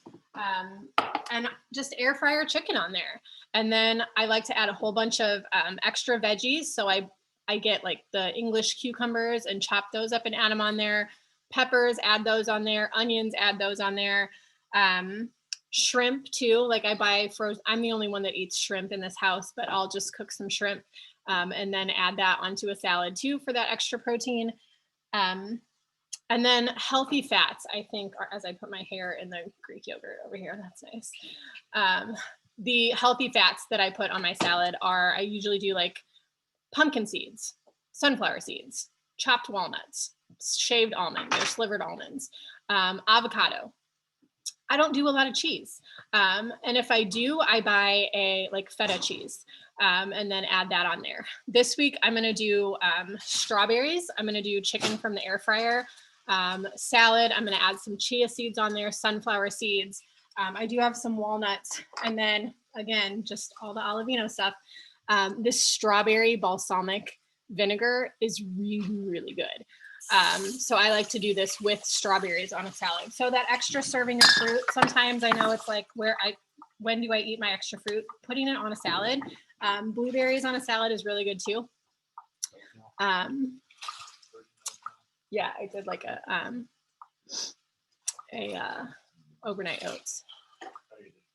And and just air fryer chicken on there. And then I like to add a whole bunch of extra veggies. So I get like the English cucumbers and chop those up and add them on there. Peppers, add those on there. Onions, add those on there. Shrimp too. Like I buy frozen. I'm the only one that eats shrimp in this house, but I'll just cook some shrimp and then add that onto a salad too for that extra protein. And then healthy fats, I think, as I put my hair in the Greek yogurt over here, that's nice. The healthy fats that I put on my salad are, I usually do like pumpkin seeds, sunflower seeds, chopped walnuts, shaved almond, or slivered almonds, avocado. I don't do a lot of cheese. And if I do, I buy a like feta cheese and then add that on there. This week, I'm gonna do strawberries. I'm gonna do chicken from the air fryer, salad. I'm gonna add some chia seeds on there, sunflower seeds. I do have some walnuts. And then again, just all the Olivino stuff. This strawberry balsamic vinegar is really, really good. So I like to do this with strawberries on a salad. So that extra serving of fruit, sometimes I know it's like when do I eat my extra fruit? Putting it on a salad. Blueberries on a salad is really good too. Yeah, I did like a overnight oats.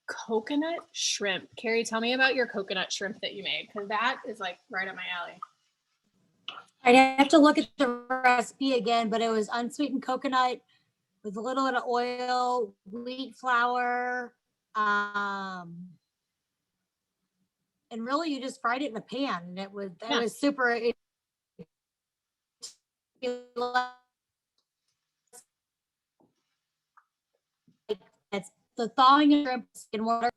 Coconut shrimp. Carrie, tell me about your coconut shrimp that you made, because that is like right up my alley. I'd have to look at the recipe again, but it was unsweetened coconut with a little bit of oil, wheat flour, and really you just fried it in a pan, and it was super. It's the thawing of shrimp in water.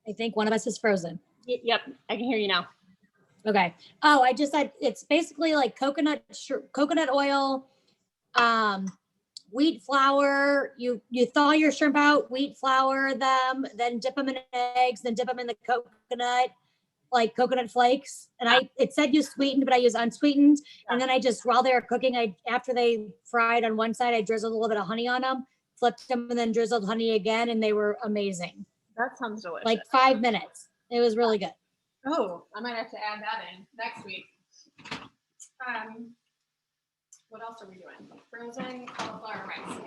I think one of us is frozen. Yep, I can hear you now. Okay. Oh, I just said it's basically like coconut oil, wheat flour. You thaw your shrimp out, wheat flour them, then dip them in eggs, then dip them in the coconut, like coconut flakes. And it said use sweetened, but I use unsweetened. And then I just, while they're cooking, after they fried on one side, I drizzled a little bit of honey on them, flipped them, and then drizzled honey again, and they were amazing. That sounds delicious. Like 5 minutes. It was really good. Oh, I might have to add that in next week. What else are we doing? Frozen cauliflower rice.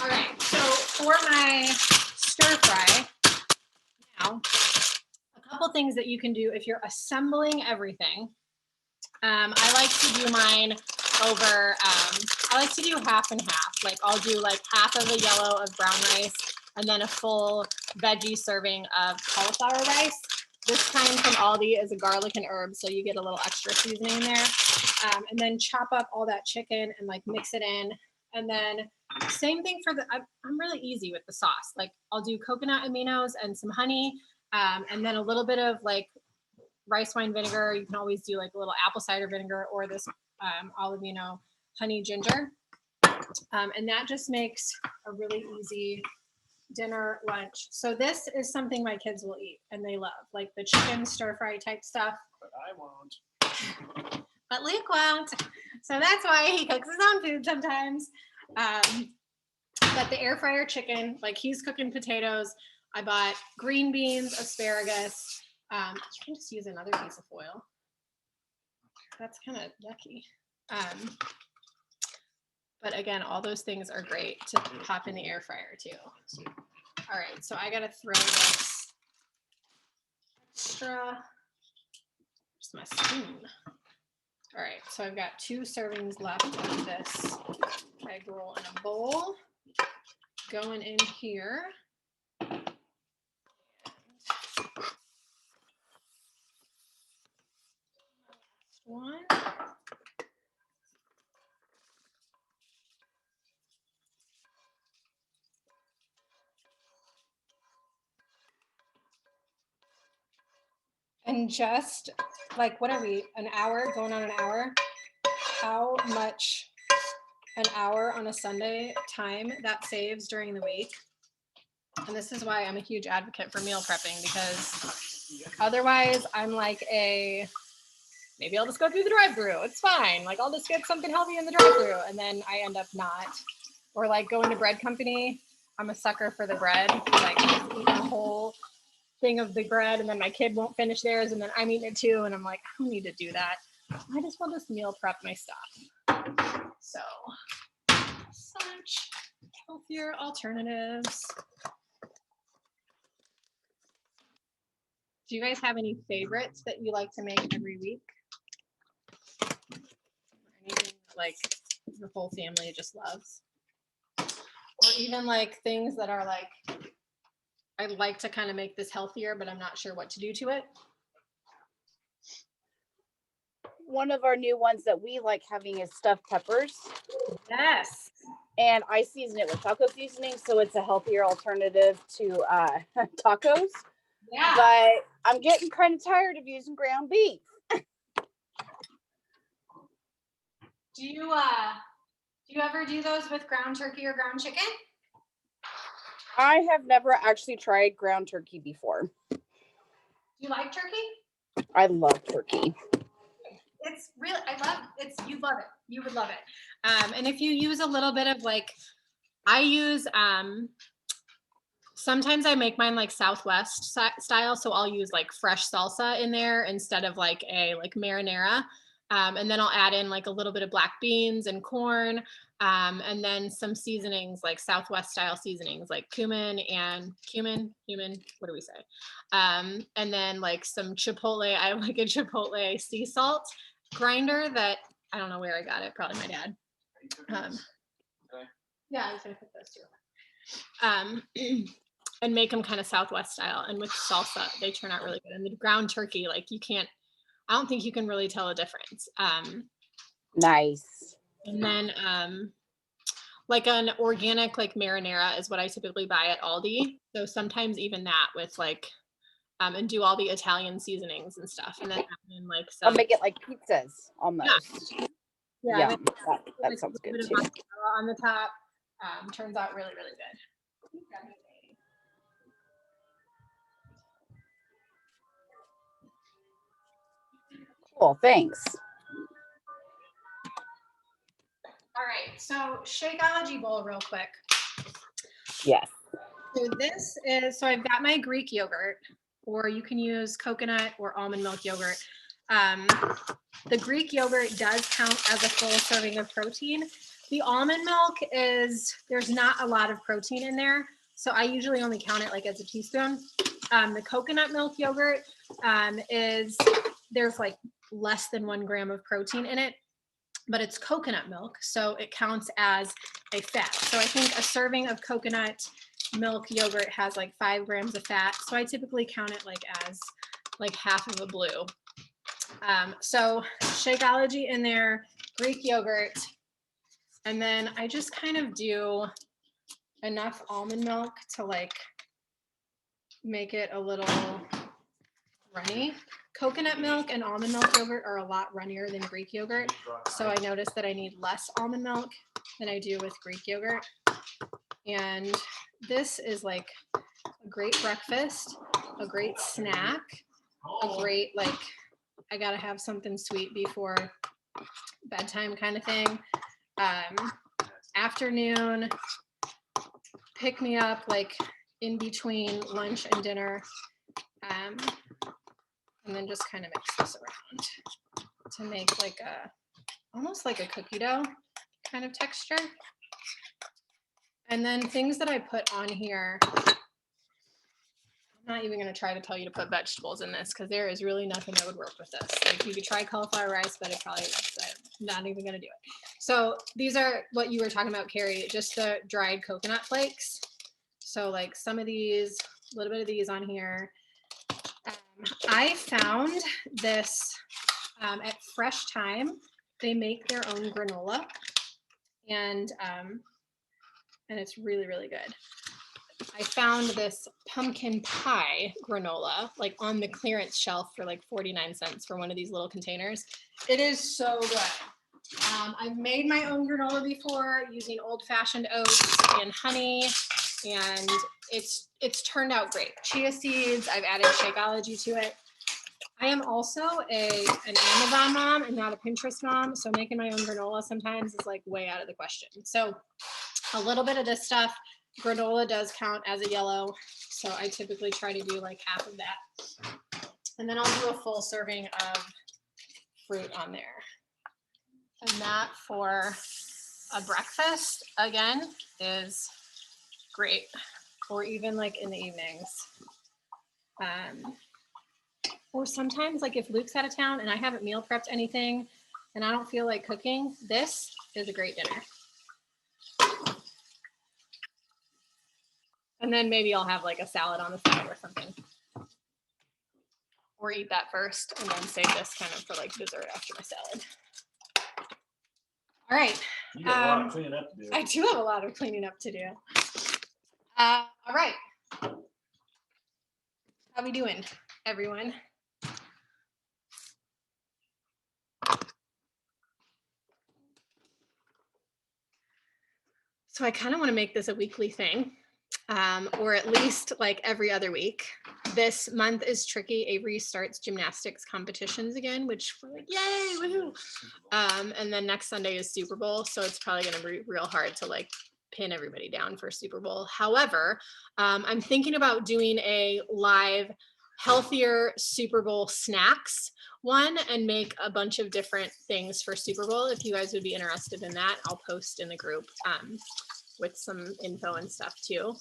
All right, so for my stir fry, now, a couple things that you can do if you're assembling everything. I like to do mine over, I like to do half and half. Like I'll do like half of a yellow of brown rice and then a full veggie serving of cauliflower rice. This kind from Aldi is a garlic and herbs, so you get a little extra seasoning there. And then chop up all that chicken and like mix it in. And then same thing for I'm really easy with the sauce. Like I'll do coconut aminos and some honey, and then a little bit of like rice wine vinegar. You can always do like a little apple cider vinegar or this Olivino honey ginger. And that just makes a really easy dinner, lunch. So this is something my kids will eat and they love, like the chicken stir fry type stuff. But I won't. But Luke won't. So that's why he cooks his own food sometimes. But the air fryer chicken, like he's cooking potatoes. I bought green beans, asparagus. You can just use another piece of foil. That's kind of yucky. But again, all those things are great to pop in the air fryer too. All right, so I gotta throw this extra, just my spoon. All right, so I've got 2 servings left of this egg roll in a bowl. Going in here. One. And just like, what are we, an hour, going on an hour? How much an hour on a Sunday time that saves during the week? And this is why I'm a huge advocate for meal prepping, because otherwise I'm like maybe I'll just go through the drive-thru. It's fine. Like I'll just get something healthy in the drive-thru, and then I end up not. Or like going to bread company I'm a sucker for the bread. Like just eat the whole thing of the bread, and then my kid won't finish theirs, and then I'm eating it too. And I'm like, I don't need to do that. I just want to just meal prep my stuff. So such healthier alternatives. Do you guys have any favorites that you like to make every week? Anything that, like, the whole family just loves? Or even like things that are like, I'd like to kind of make this healthier, but I'm not sure what to do to it. One of our new ones that we like having is stuffed peppers. Yes. And I season it with taco seasoning, so it's a healthier alternative to tacos. Yeah. But I'm getting kind of tired of using ground beef. Do you ever do those with ground turkey or ground chicken? I have never actually tried ground turkey before. Do you like turkey? I love turkey. It's really, you'd love it. You would love it. And if you use a little bit of like, I use, sometimes I make mine like Southwest style. So I'll use like fresh salsa in there instead of like a marinara. And then I'll add in like a little bit of black beans and corn. And then some seasonings like Southwest style seasonings like cumin, what do we say? And then like some chipotle, I have like a chipotle sea salt grinder that I don't know where I got it, probably my dad. Yeah, I was gonna put those too. And make them kind of Southwest style, and with salsa, they turn out really good. And the ground turkey, like I don't think you can really tell a difference. Nice. And then like an organic like marinara is what I typically buy at Aldi. So sometimes even that with like and do all the Italian seasonings and stuff, and then add in like some. I'll make it like pizzas almost. Yeah, that sounds good too. On the top, turns out really, really good. Cool, thanks. All right, so Shakeology bowl real quick. Yes. So this is, so I've got my Greek yogurt, or you can use coconut or almond milk yogurt. The Greek yogurt does count as a full serving of protein. The almond milk there's not a lot of protein in there. So I usually only count it like as a teaspoon. The coconut milk yogurt there's like less than 1 gram of protein in it, but it's coconut milk. So it counts as a fat. So I think a serving of coconut milk yogurt has like 5 grams of fat. So I typically count it like as like half of a blue. So Shakeology in there, Greek yogurt, and then I just kind of do enough almond milk to like make it a little runny. Coconut milk and almond milk yogurt are a lot runnier than Greek yogurt. So I noticed that I need less almond milk than I do with Greek yogurt. And this is like a great breakfast, a great snack, a great like, I gotta have something sweet before bedtime kind of thing. Afternoon, pick me up like in between lunch and dinner. And then just kind of mix this around to make like almost like a cookie dough kind of texture. And then things that I put on here, I'm not even going to try to tell you to put vegetables in this because there is really nothing that would work with this. Like you could try cauliflower rice, but I'm not even going to do it. So these are what you were talking about, Carrie, just the dried coconut flakes. So like some of these, a little bit of these on here. I found this at Fresh Time. They make their own granola, and it's really, really good. I found this pumpkin pie granola like on the clearance shelf for like 49 cents for one of these little containers. It is so good. I've made my own granola before using old-fashioned oats and honey, and it's turned out great. Chia seeds, I've added Shakeology to it. I am also an Amazon mom and not a Pinterest mom, so making my own granola sometimes is like way out of the question. So a little bit of this stuff granola does count as a yellow, so I typically try to do like half of that. And then I'll do a full serving of fruit on there. And that for a breakfast, again, is great. Or even like in the evenings. Or sometimes like if Luke's out of town and I haven't meal prepped anything and I don't feel like cooking, this is a great dinner. And then maybe I'll have like a salad on the side or something. Or eat that first and then save this kind of for like dessert after my salad. All right. You got a lot of cleaning up to do. I do have a lot of cleaning up to do. All right. How we doing, everyone? So I kind of want to make this a weekly thing, or at least like every other week. This month is tricky. Avery starts gymnastics competitions again, which we're like, yay, woohoo. And then next Sunday is Super Bowl. So it's probably going to be real hard to like pin everybody down for Super Bowl. However, I'm thinking about doing a live healthier Super Bowl snacks one and make a bunch of different things for Super Bowl. If you guys would be interested in that, I'll post in the group with some info and stuff too.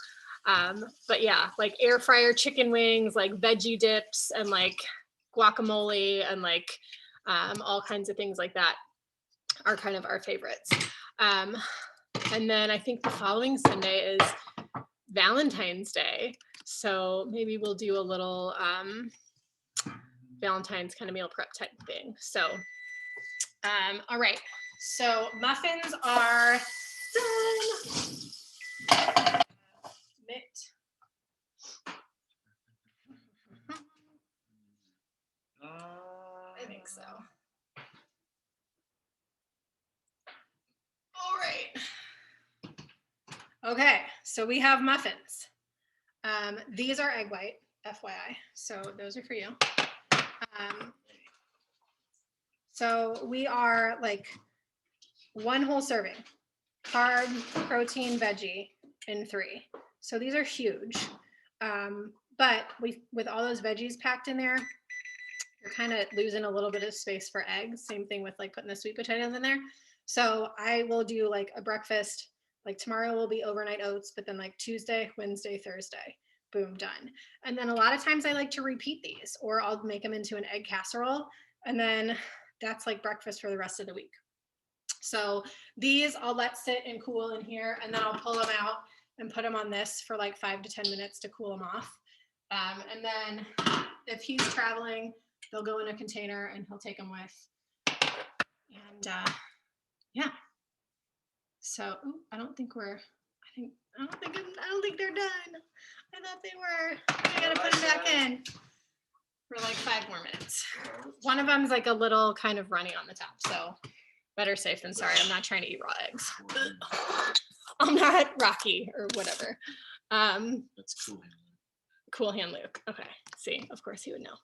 But yeah, like air fryer chicken wings, like veggie dips and like guacamole and like all kinds of things like that are kind of our favorites. And then I think the following Sunday is Valentine's Day. So maybe we'll do a little Valentine's kind of meal prep type thing. So, all right. So muffins are done. Mitt. I think so. All right. Okay, so we have muffins. These are egg white, FYI. So those are for you. So we are like one whole serving, carb, protein, veggie in 3. So these are huge. But with all those veggies packed in there, you're kind of losing a little bit of space for eggs. Same thing with like putting the sweet potatoes in there. So I will do like a breakfast, like tomorrow will be overnight oats, but then like Tuesday, Wednesday, Thursday, boom, done. And then a lot of times I like to repeat these, or I'll make them into an egg casserole. And then that's like breakfast for the rest of the week. So these I'll let sit and cool in here, and then I'll pull them out and put them on this for like 5 to 10 minutes to cool them off. And then if he's traveling, they'll go in a container and he'll take them with. And yeah. So I don't think they're done. I thought they were. I gotta put them back in for like 5 more minutes. One of them's like a little kind of runny on the top, so better safe than sorry. I'm not trying to eat raw eggs. I'm not Rocky or whatever. That's cool. Cool hand Luke. Okay. See, of course he would know.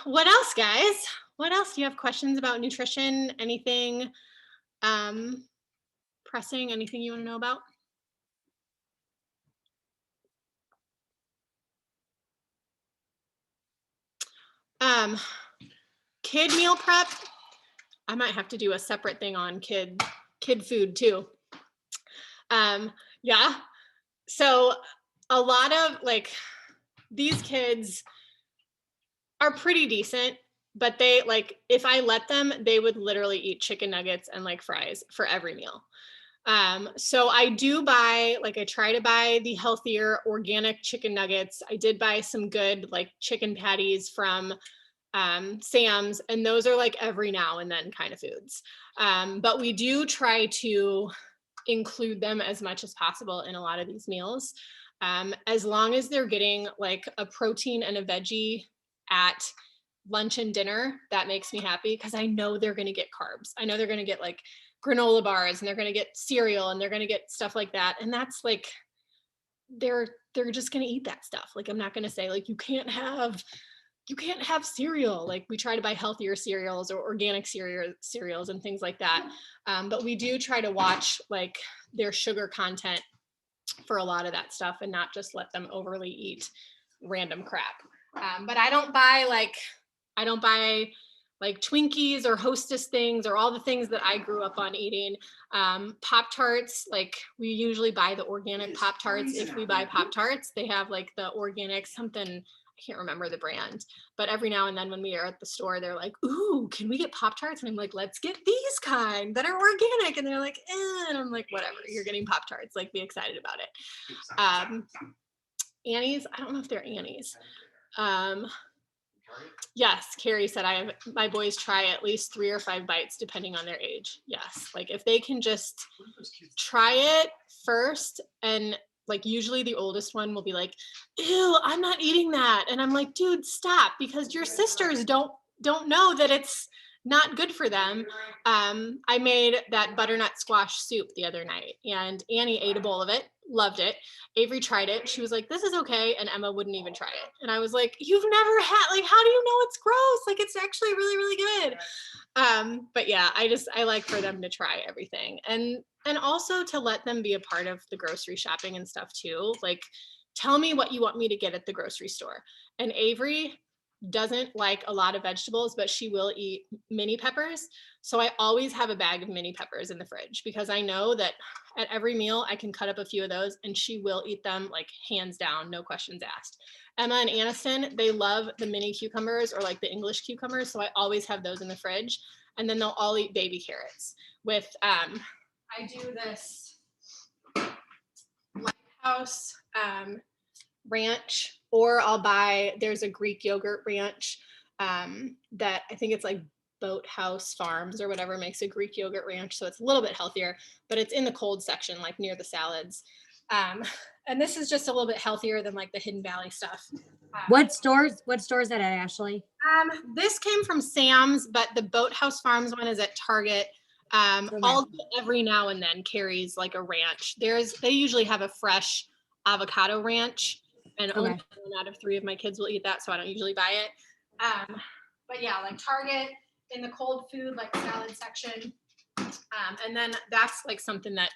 What else, guys? What else? Do you have questions about nutrition? Anything pressing? Anything you want to know about? Kid meal prep. I might have to do a separate thing on kid food too. Yeah. So a lot of like these kids are pretty decent, but they like, if I let them, they would literally eat chicken nuggets and like fries for every meal. So I do buy, like I try to buy the healthier organic chicken nuggets. I did buy some good like chicken patties from Sam's, and those are like every now and then kind of foods. But we do try to include them as much as possible in a lot of these meals. As long as they're getting like a protein and a veggie at lunch and dinner, that makes me happy because I know they're going to get carbs. I know they're going to get like granola bars and they're going to get cereal and they're going to get stuff like that. And that's like, they're just going to eat that stuff. Like, I'm not going to say like, you can't have cereal. Like we try to buy healthier cereals or organic cereals and things like that. But we do try to watch like their sugar content for a lot of that stuff and not just let them overly eat random crap. But I don't buy like Twinkies or Hostess things or all the things that I grew up on eating. Pop-Tarts, like we usually buy the organic Pop-Tarts. If we buy Pop-Tarts, they have like the organic something, I can't remember the brand, but every now and then when we are at the store, they're like, ooh, can we get Pop-Tarts? And I'm like, let's get these kind that are organic. And they're like, and I'm like, whatever, you're getting Pop-Tarts, like be excited about it. Annie's, I don't know if they're Annie's. Yes, Carrie said my boys try at least 3 or 5 bites depending on their age. Yes, like if they can just try it first, and like usually the oldest one will be like, ew, I'm not eating that. And I'm like, dude, stop, because your sisters don't know that it's not good for them. I made that butternut squash soup the other night and Annie ate a bowl of it, loved it. Avery tried it. She was like, this is okay. And Emma wouldn't even try it. And I was like, you've never had, like, how do you know it's gross? Like, it's actually really, really good. But yeah, I like for them to try everything. And also to let them be a part of the grocery shopping and stuff too. Like, tell me what you want me to get at the grocery store. And Avery doesn't like a lot of vegetables, but she will eat mini peppers. So I always have a bag of mini peppers in the fridge because I know that at every meal I can cut up a few of those and she will eat them like hands down, no questions asked. Emma and Aniston, they love the mini cucumbers or like the English cucumbers. So I always have those in the fridge, and then they'll all eat baby carrots with, I do this Lighthouse ranch, or I'll buy, there's a Greek yogurt ranch that I think it's like Boathouse Farms or whatever makes a Greek yogurt ranch. So it's a little bit healthier, but it's in the cold section, like near the salads. And this is just a little bit healthier than like the Hidden Valley stuff. What stores that at, Ashley? This came from Sam's, but the Boathouse Farms one is at Target. Aldi every now and then carries like a ranch. They usually have a fresh avocado ranch, and only 1 out of 3 of my kids will eat that, so I don't usually buy it. But yeah, like Target in the cold food, like salad section. And then that's like something that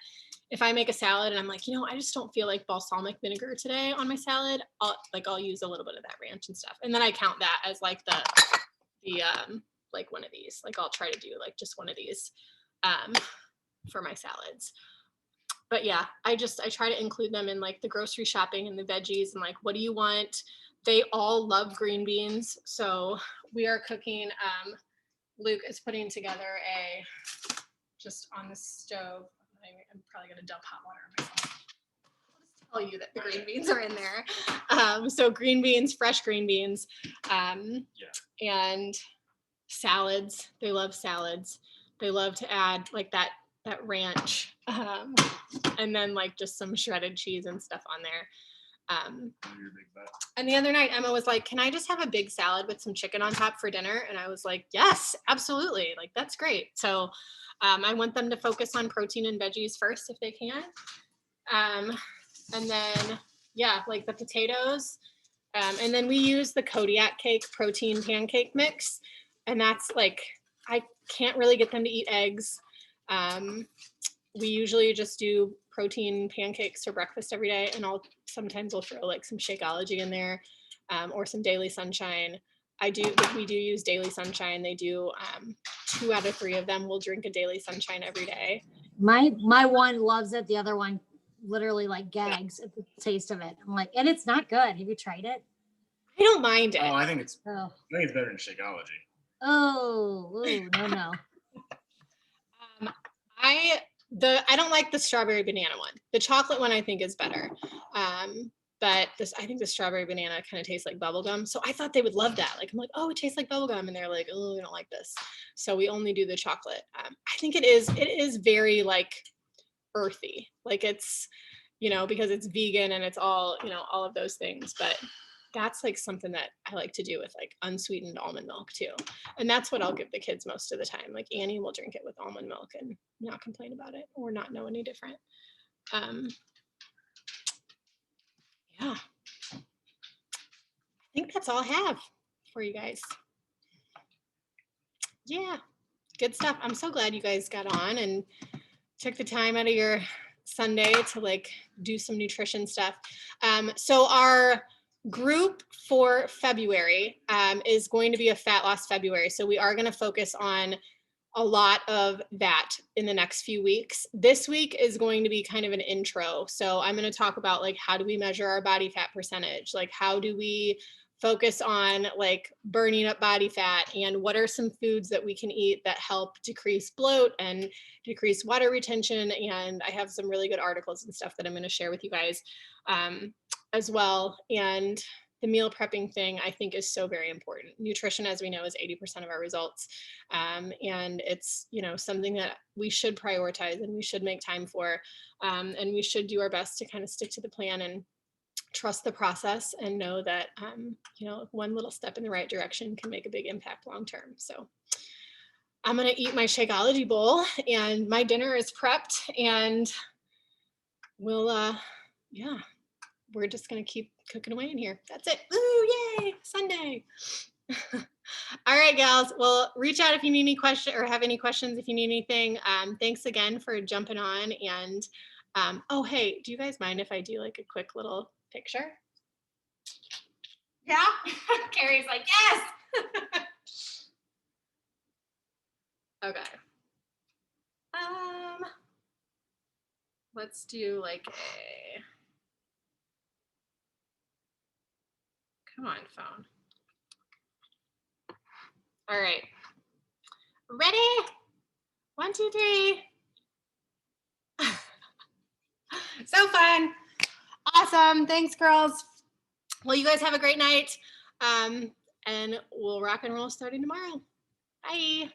if I make a salad and I'm like, I just don't feel like balsamic vinegar today on my salad, I'll use a little bit of that ranch and stuff. And then I count that as like the like one of these. Like I'll try to do like just one of these for my salads. But yeah, I try to include them in like the grocery shopping and the veggies and like, what do you want? They all love green beans. So we are cooking, Luke is putting together just on the stove. I'm probably going to dump hot water on myself. I'll just tell you that the green beans are in there. So green beans, fresh green beans, and salads. They love salads. They love to add like that ranch, and then like just some shredded cheese and stuff on there. And the other night Emma was like, can I just have a big salad with some chicken on top for dinner? And I was like, yes, absolutely. Like, that's great. So I want them to focus on protein and veggies first if they can. And then, yeah, like the potatoes. And then we use the Kodiak cake protein pancake mix. And that's like, I can't really get them to eat eggs. We usually just do protein pancakes for breakfast every day, and sometimes we'll throw like some Shakeology in there, or some Daily Sunshine. We do use Daily Sunshine. They do 2 out of 3 of them will drink a Daily Sunshine every day. My one loves it. The other one literally like gags at the taste of it. I'm like, and it's not good. Have you tried it? I don't mind it. Oh, I think it's better than Shakeology. Oh, no. I don't like the strawberry banana one. The chocolate one I think is better. But I think the strawberry banana kind of tastes like bubblegum. So I thought they would love that. Like, I'm like, oh, it tastes like bubblegum. And they're like, oh, we don't like this. So we only do the chocolate. I think it is very like earthy. Like it's, because it's vegan and it's all, all of those things. But that's like something that I like to do with like unsweetened almond milk too. And that's what I'll give the kids most of the time. Like Annie will drink it with almond milk and not complain about it or not know any different. Yeah, I think that's all I have for you guys. Yeah, good stuff. I'm so glad you guys got on and took the time out of your Sunday to like do some nutrition stuff. So our group for February is going to be a fat loss February. So we are going to focus on a lot of that in the next few weeks. This week is going to be kind of an intro. So I'm going to talk about like, how do we measure our body fat percentage? Like, how do we focus on like burning up body fat, and what are some foods that we can eat that help decrease bloat and decrease water retention. And I have some really good articles and stuff that I'm going to share with you guys as well. And the meal prepping thing I think is so very important. Nutrition, as we know, is 80% of our results. And it's, you know, something that we should prioritize and we should make time for. And we should do our best to kind of stick to the plan and trust the process and know that, you know, one little step in the right direction can make a big impact long-term. So I'm going to eat my Shakeology bowl, and my dinner is prepped, and we'll, yeah, we're just going to keep cooking away in here. That's it. Ooh, yay, Sunday. All right, gals. Well, reach out if you need any question or have any questions, if you need anything. Thanks again for jumping on. And oh, hey, do you guys mind if I do like a quick little picture? Yeah. Carrie's like, yes. Okay. Let's do like a, come on, phone. All right. Ready? 1, 2, 3. So fun. Awesome. Thanks, girls. Well, you guys have a great night. And we'll rock and roll starting tomorrow. Bye.